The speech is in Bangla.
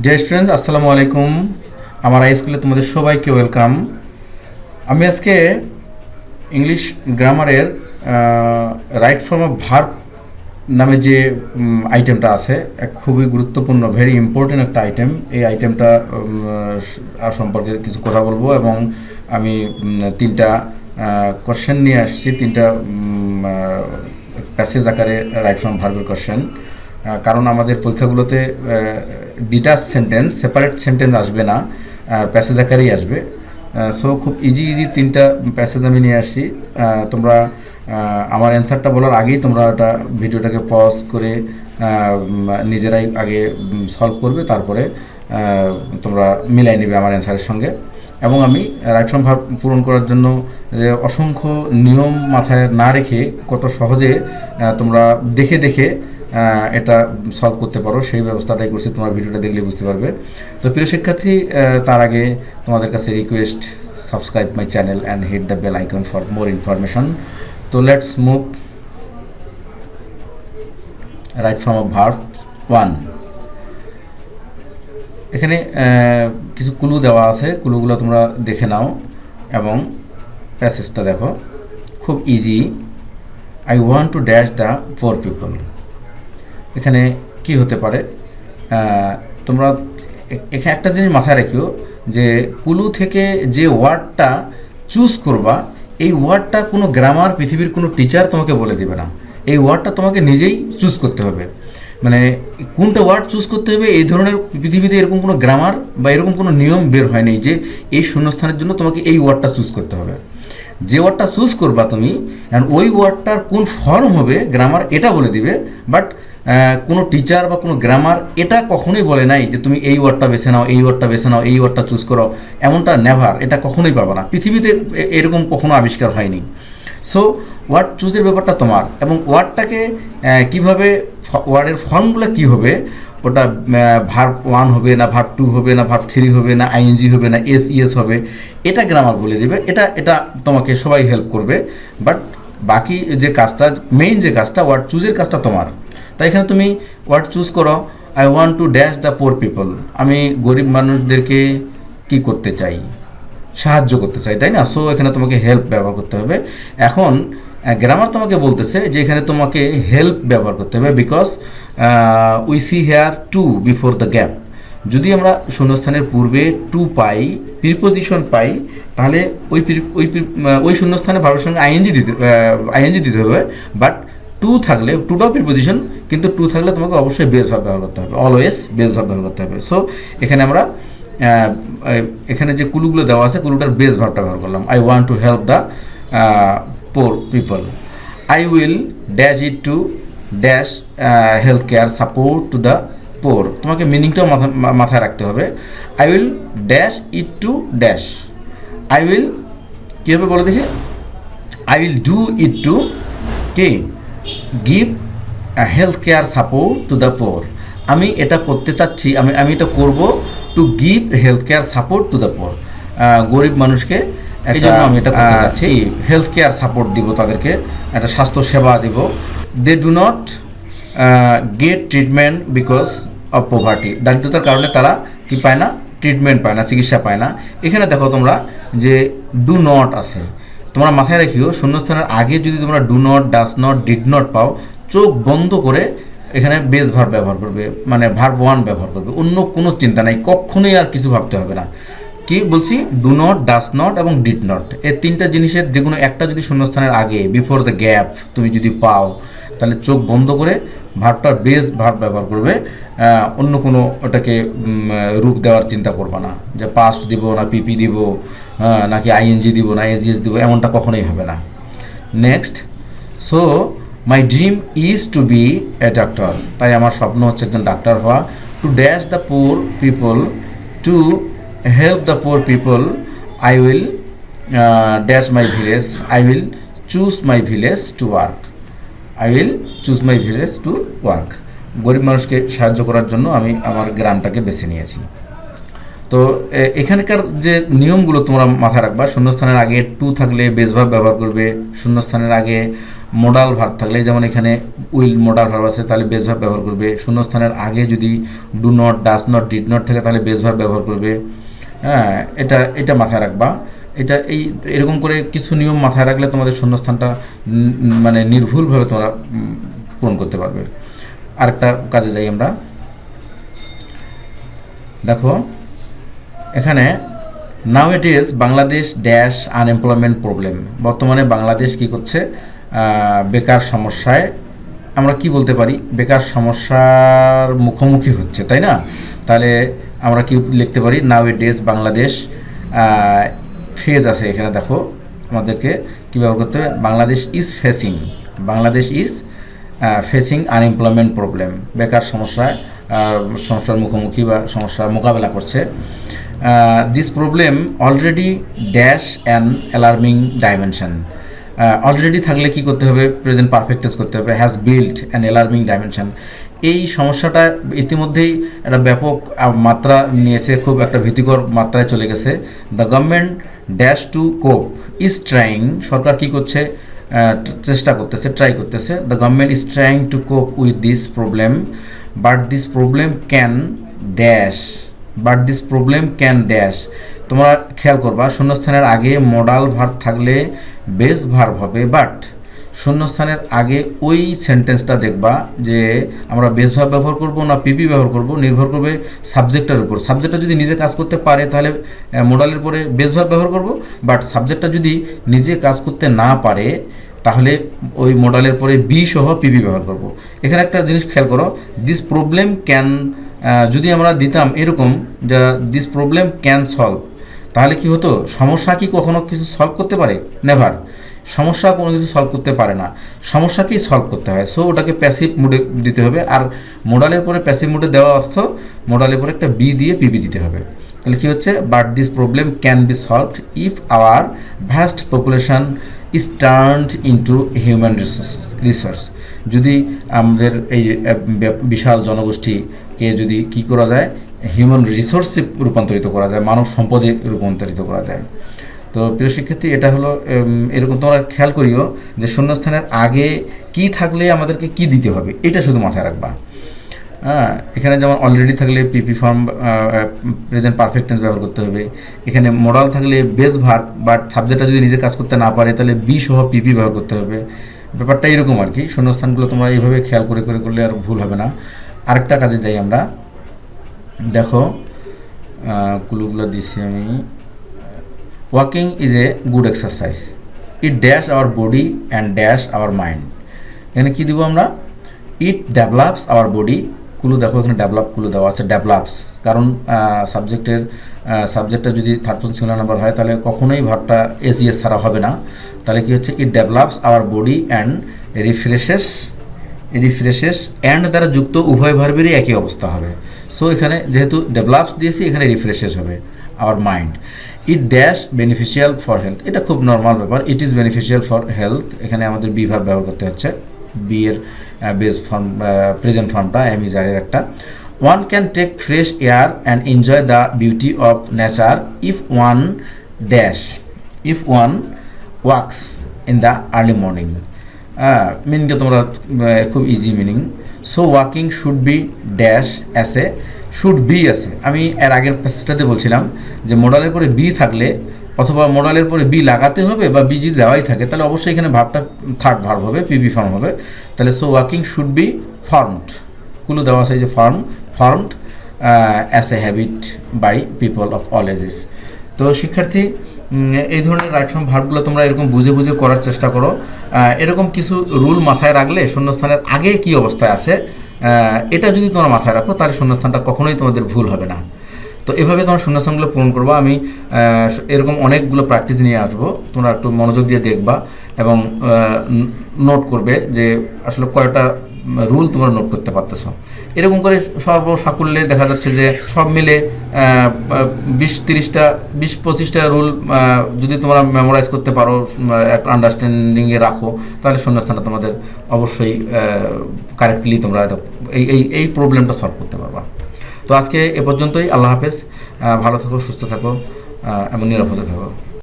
ডিয়ার স্টুডেন্টস, আসসালামু আলাইকুম। আমার আই স্কুলে তোমাদের সবাইকে ওয়েলকাম। আমি আজকে ইংলিশ গ্রামারের রাইট ফর্ম অফ ভার্ব নামে যে আইটেমটা আছে, এক খুবই গুরুত্বপূর্ণ, ভেরি ইম্পর্টেন্ট একটা আইটেম। এই আইটেমটা সম্পর্কে কিছু কথা বলবো এবং আমি তিনটা কোশ্চেন নিয়ে আসছি, তিনটা প্যাসেজ আকারে রাইট ফর্ম ভার্বের কোশ্চেন। কারণ আমাদের পরীক্ষাগুলোতে ডিটাচ সেন্টেন্স, সেপারেট সেন্টেন্স আসবে না, প্যাসেজ আকারেই আসবে। সো খুব ইজি তিনটা প্যাসেজ আমি নিয়ে আসছি। তোমরা আমার অ্যান্সারটা বলার আগেই তোমরা ওটা ভিডিওটাকে পজ করে নিজেরাই আগে সলভ করবে, তারপরে তোমরা মিলাই নেবে আমার অ্যান্সারের সঙ্গে। এবং আমি রাইট ফর্ম ভার্ব পূরণ করার জন্য অসংখ্য নিয়ম মাথায় না রেখে কত সহজে তোমরা দেখে দেখে এটা সলভ করতে পারো, সেই ব্যবস্থাটাই করছি। তোমরা ভিডিওটা দেখলে বুঝতে পারবে। তো প্রিয় শিক্ষার্থী, তার আগে তোমাদের কাছে request, subscribe my channel and hit the bell icon for more information. তো let's move right form of verb 1। এখানে কিছু ক্লু দেওয়া আছে, ক্লুগুলো তোমরা দেখে নাও এবং প্যাসেজটা দেখো। খুব easy. I want two dash the poor people. এখানে কি হতে পারে, তোমরা এখানে একটা জিনিস মাথায় রাখিও যে কুলু থেকে যে ওয়ার্ডটা চুজ করবা, এই ওয়ার্ডটা কোনো গ্রামার, পৃথিবীর কোনো টিচার তোমাকে বলে দেবে না। এই ওয়ার্ডটা তোমাকে নিজেই চুজ করতে হবে। মানে কোনটা ওয়ার্ড চুজ করতে হবে, এই ধরনের পৃথিবীতে এরকম কোনো গ্রামার বা এরকম কোনো নিয়ম বের হয়নি যে এই শূন্যস্থানের জন্য তোমাকে এই ওয়ার্ডটা চুজ করতে হবে। যে ওয়ার্ডটা চুজ করবা তুমি, অ্যান্ড ওই ওয়ার্ডটার কোন ফর্ম হবে গ্রামার এটা বলে দিবে। বাট কোনো টিচার বা কোনো গ্রামার এটা কখনোই বলে নাই যে তুমি এই ওয়ার্ডটা বেছে নাও, এই ওয়ার্ডটা বেছে নাও, এই ওয়ার্ডটা চুজ করো, এমনটা নেভার, এটা কখনোই পাবে না। পৃথিবীতে এরকম কখনো আবিষ্কার হয়নি। সো ওয়ার্ড চুজের ব্যাপারটা তোমার, এবং ওয়ার্ডটাকে কীভাবে, ওয়ার্ডের ফর্মগুলো কী হবে, ওটা ভার্ব 1 হবে না, ভার্ব 2 হবে না, ভার্ব 3 হবে না, আইএনজি হবে না, এস হবে, এটা গ্রামার বলে দেবে। এটা তোমাকে সবাই হেল্প করবে। বাট বাকি যে কাজটা, মেইন যে কাজটা, ওয়ার্ড চুজের কাজটা তোমার। তাই এখানে তুমি ওয়ার্ড চুজ করো, I want two dash the poor people. আমি গরিব মানুষদেরকে কি করতে চাই, সাহায্য করতে চাই, তাই না? সো এখানে তোমাকে হেল্প ব্যবহার করতে হবে। এখন গ্রামার তোমাকে বলতেছে যে এখানে তোমাকে হেল্প ব্যবহার করতে হবে, because we see hair two before the gap. যদি আমরা শূন্যস্থানের পূর্বে টু পাই, প্রিপোজিশন পাই, তাহলে ওই শূন্যস্থানে ভার্বের সঙ্গে আইএনজি দিতে হবে। বাট টু থাকলে, টুটাও প্রিপোজিশন, কিন্তু টু থাকলে তোমাকে অবশ্যই বেস ভার্ব ব্যবহার করতে হবে, অলওয়েজ বেস ভার্ব ব্যবহার করতে হবে। সো এখানে আমরা এখানে যে কুলুগুলো দেওয়া আছে, কুলুটার বেস ভার্বটা ব্যবহার করলাম। I want to help the poor people. I will dash it to dash health care support to the poor. তোমাকে মিনিংটাও মাথায় রাখতে হবে। I will dash it to dash. I will কীভাবে বলে দেখে, I will do it to কে give health care support to the poor. আমি এটা করতে চাচ্ছি, আমি এটা করব to give health care support to the poor. গরিব মানুষকে, এই জন্য আমি এটা করতে চাচ্ছি, হেলথ কেয়ার সাপোর্ট দিব, তাদেরকে একটা স্বাস্থ্য সেবা দিব। They do not get treatment because of poverty. দারিদ্রতার কারণে তারা কি পায় না, ট্রিটমেন্ট পায় না, চিকিৎসা পায় না। এখানে দেখো তোমরা যে ডু নট আছে, তোমরা মাথায় রাখিও শূন্যস্থানের আগে যদি তোমরা do not, does not, did not পাও, চোখ বন্ধ করে এখানে বেস ভার্ব ব্যবহার করবে, মানে ভার্ব 1 ব্যবহার করবে। অন্য কোনো চিন্তা নাই, কখনোই আর কিছু ভাবতে হবে না। কি বলছি, ডু নট, ডাস নট এবং ডিড নট, এই তিনটা জিনিসের যে কোনো একটা যদি শূন্যস্থানের আগে, বিফোর দ্য গ্যাপ তুমি যদি পাও, তাহলে চোখ বন্ধ করে ভার্বটার বেস ভার্ব ব্যবহার করবে। অন্য কোনো ওটাকে রূপ দেওয়ার চিন্তা করবা না, যে পাস্ট দিব না পিপি দিব, নাকি আইএনজি দিব না এসইএস দিব, এমনটা কখনোই হবে না। Next, so my dream is to be a doctor. তাই আমার স্বপ্ন হচ্ছে একজন ডাক্তার হওয়া। To dash the poor people, to help the poor people, I will dash my village, I will choose my village to work. I will choose my village to work. গরিব মানুষকে সাহায্য করার জন্য আমি আমার গ্রামটাকে বেছে নিয়েছি। তো এখানকার যে নিয়মগুলো তোমরা মাথায় রাখবা, শূন্যস্থানের আগে টু থাকলে বেস ভার্ব ব্যবহার করবে, শূন্যস্থানের আগে মোডাল ভার্ব থাকলে, যেমন এখানে উইল মোডাল ভার্ব আছে, তাহলে বেস ভার্ব ব্যবহার করবে। শূন্যস্থানের আগে যদি do not, does not, did not থাকে তাহলে বেস ভার্ব ব্যবহার করবে। হ্যাঁ, এটা মাথায় রাখবা। এরকম করে কিছু নিয়ম মাথায় রাখলে তোমাদের শূন্যস্থানটা মানে নির্ভুলভাবে তোমরা পূরণ করতে পারবে। আরেকটা কাজে যাই আমরা। দেখো এখানে now it is Bangladesh dash unemployment problem, বর্তমানে বাংলাদেশ কি করছে, বেকার সমস্যায়, আমরা কি বলতে পারি, বেকার সমস্যার মুখোমুখি হচ্ছে, তাই না? তাহলে আমরা কি লিখতে পারি, নাও ইট ইজ বাংলাদেশ, ফেজ আছে এখানে, দেখো আমাদেরকে কী ব্যবহার করতে হবে, Bangladesh is facing unemployment problem, বেকার সমস্যার মুখোমুখি বা সমস্যার মোকাবেলা করছে। This problem already dash an alarming dimension, already থাকলে কি করতে হবে, প্রেজেন্ট পারফেক্ট টেন্স করতে হবে, has built an alarming dimension. এই সমস্যাটা ইতিমধ্যেই একটা ব্যাপক মাত্রা নিয়েছে, খুব একটা ভীতিকর মাত্রায় চলে গেছে। The government dash to cope is trying, সরকার কী করছে, চেষ্টা করতেছে, ট্রাই করতেছে। The government is trying to cope with this problem, but this problem can dash. তোমরা খেয়াল করবা, শূন্যস্থানের আগে মডাল ভার্ব থাকলে বেস ভার্ব হবে, বাট শূন্যস্থানের আগে ওই সেন্টেন্সটা দেখবা যে আমরা বেস ভার্ব ব্যবহার করব না পিপি ব্যবহার করব, নির্ভর করবে সাবজেক্টের উপর। সাবজেক্টটা যদি নিজে কাজ করতে পারে তাহলে মডালের পরে বেস ভার্ব ব্যবহার করব, বাট সাবজেক্টটা যদি নিজে কাজ করতে না পারে তাহলে ওই মডালের পরে বি সহ পিপি ব্যবহার করব। এখানে একটা জিনিস খেয়াল করো, দিস প্রবলেম ক্যান, যদি আমরা দিতাম এরকম যা দিস প্রবলেম ক্যান সলভ, তাহলে কি হতো, সমস্যা কি কখনো কিছু সলভ করতে পারে? নেভার। সমস্যা কোনো কিছু সলভ করতে পারে না, সমস্যাকেই সলভ করতে হয়। সো ওটাকে প্যাসিভ মুডে দিতে হবে, আর মোডালের পরে প্যাসিভ মুডে দেওয়া অর্থ মোডালের পরে একটা বি দিয়ে পিপি দিতে হবে। তাহলে কী হচ্ছে, but this problem can be solved if our vast population is turned into human resource. যদি আমাদের এই বিশাল জনগোষ্ঠীকে যদি কী করা যায়, হিউম্যান রিসোর্সে রূপান্তরিত করা যায়, মানব সম্পদে রূপান্তরিত করা যায়। তো প্রিয় শিক্ষার্থী, এটা হলো এরকম তোমরা খেয়াল করিও যে শূন্যস্থানের আগে কি থাকলে আমাদেরকে কি দিতে হবে, এটা শুধু মাথায় রাখবা। হ্যাঁ, এখানে যেমন অলরেডি থাকলে PP form present perfect tense ব্যবহার করতে হবে। এখানে মডাল থাকলে বেস ভার্ব, বাট সাবজেক্টটা যদি নিজে কাজ করতে না পারে তাহলে বি সহ পিপি ব্যবহার করতে হবে। ব্যাপারটা এরকম আর কি। শূন্যস্থানগুলো তোমরা এইভাবে খেয়াল করে করলে আর ভুল হবে না। আরেকটা কাজে যাই আমরা। দেখো ক্লুগুলো দিচ্ছি আমি। Walking is a good exercise, it dash our body and dash our mind. এখানে কী দিব আমরা, ইট ডেভেলপস আওয়ার বডি, কুলু দেখো এখানে ডেভেলপ কুলু দেওয়া আছে, ডেভেলপস, কারণ সাবজেক্টটা যদি থার্ড পারসন সিঙ্গুলার নাম্বার হয় তাহলে কখনোই ভার্বটা এস ছাড়া হবে না। তাহলে কী হচ্ছে, it develops our body and refreshes and দ্বারা যুক্ত উভয় ভার্বেরই একই অবস্থা হবে। সো এখানে যেহেতু ডেভেলপস দিয়েছি, এখানে রিফ্রেশেস হবে our mind. It dash beneficial for health, এটা খুব নর্মাল ব্যাপার, it is beneficial for health. এখানে আমাদের বি ভার্ব ব্যবহার করতে হচ্ছে, বি এর বেস ফর্ম প্রেজেন্ট ফর্মটা এম ইজ আর এর একটা। One can take fresh air and enjoy the beauty of nature if one walks in the early morning. মিনিংটা তোমরা খুব easy meaning. So walking should be dash অ্যাসে, শুড বি আছে, আমি এর আগের প্যাসেজটাতে বলছিলাম যে মডালের পরে বি থাকলে অথবা মডালের পরে বি লাগাতে হবে, বা বি যদি দেওয়াই থাকে তাহলে অবশ্যই এখানে ভার্বটা থার্ড ভার্ব হবে, পিবি ফর্ম হবে। তাহলে so walking should be formed, clue দেওয়া আছে যে formed as a habit by people of all ages. তো শিক্ষার্থী, এই ধরনের রাইট ফর্ম ভার্বগুলো তোমরা এরকম বুঝে করার চেষ্টা করো। এরকম কিছু রুল মাথায় রাখলে শূন্যস্থানের আগে কি অবস্থায় আছে এটা যদি তোমরা মাথায় রাখো তাহলে শূন্যস্থানটা কখনোই তোমাদের ভুল হবে না। তো এভাবে তোমার শূন্যস্থানগুলো পূরণ করবো। আমি এরকম অনেকগুলো প্র্যাকটিস নিয়ে আসবো, তোমরা একটু মনোযোগ দিয়ে দেখবা এবং নোট করবে যে আসলে কয়টা রুল তোমরা নোট করতে পারতেছো। এরকম করে সর্বসাকুল্যে দেখা যাচ্ছে যে সব মিলে 20-25টা রুল যদি তোমরা মেমোরাইজ করতে পারো, একটা আন্ডারস্ট্যান্ডিংয়ে রাখো, তাহলে শূন্যস্থানটা তোমাদের অবশ্যই কারেক্টলি তোমরা এই প্রবলেমটা সলভ করতে পারবা। তো আজকে এ পর্যন্তই। আল্লাহ হাফেজ, ভালো থাকো, সুস্থ থাকো এবং নিরাপদে থাকো।